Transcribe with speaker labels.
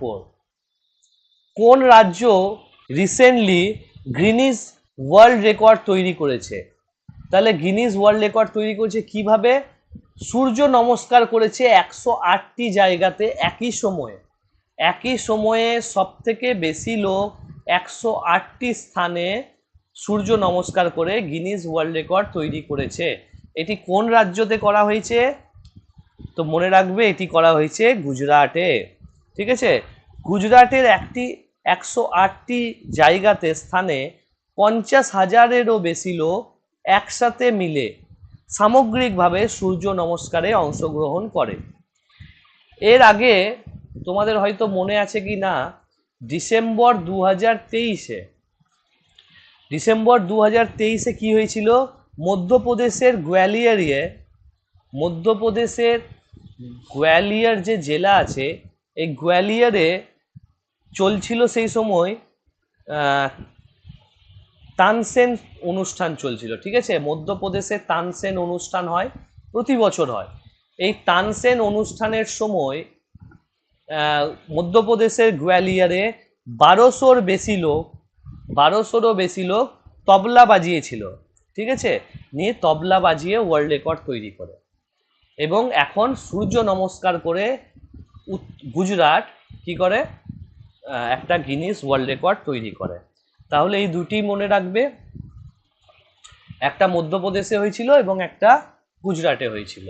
Speaker 1: ওপর কোন রাজ্য রিসেন্টলি গিনিস ওয়ার্ল্ড রেকর্ড তৈরি করেছে? তাহলে গিনিস ওয়ার্ল্ড রেকর্ড তৈরি করেছে কিভাবে? সূর্য নমস্কার করেছে 108টি জায়গাতে একই সময়ে সব থেকে বেশি লোক 108টি স্থানে সূর্য নমস্কার করে গিনিস ওয়ার্ল্ড রেকর্ড তৈরি করেছে। এটি কোন রাজ্যতে করা হয়েছে? তো মনে রাখবে এটি করা হয়েছে গুজরাটে। ঠিক আছে, গুজরাটের 108টি জায়গাতে স্থানে 50,000-এরও বেশি লোক একসাথে মিলে সামগ্রিকভাবে সূর্য নমস্কারে অংশগ্রহণ করে। এর আগে তোমাদের হয়তো মনে আছে কি না, ডিসেম্বর 2023-এ কি হয়েছিল? মধ্যপ্রদেশের গোয়ালিয়র যে জেলা আছে, এই গোয়ালিয়রে চলছিল সেই সময় তানসেন অনুষ্ঠান চলছিল। ঠিক আছে, মধ্যপ্রদেশে তানসেন অনুষ্ঠান হয়, প্রতি বছর হয়। এই তানসেন অনুষ্ঠানের সময় মধ্যপ্রদেশের গোয়ালিয়রে 1200-রও বেশি লোক তবলা বাজিয়েছিল। ঠিক আছে, নিয়ে তবলা বাজিয়ে ওয়ার্ল্ড রেকর্ড তৈরি করে এবং এখন সূর্য নমস্কার করে গুজরাট কি করে? একটা গিনিস ওয়ার্ল্ড রেকর্ড তৈরি করে। তাহলে এই দুটি মনে রাখবে, একটা মধ্যপ্রদেশে হয়েছিল এবং একটা গুজরাটে হয়েছিল।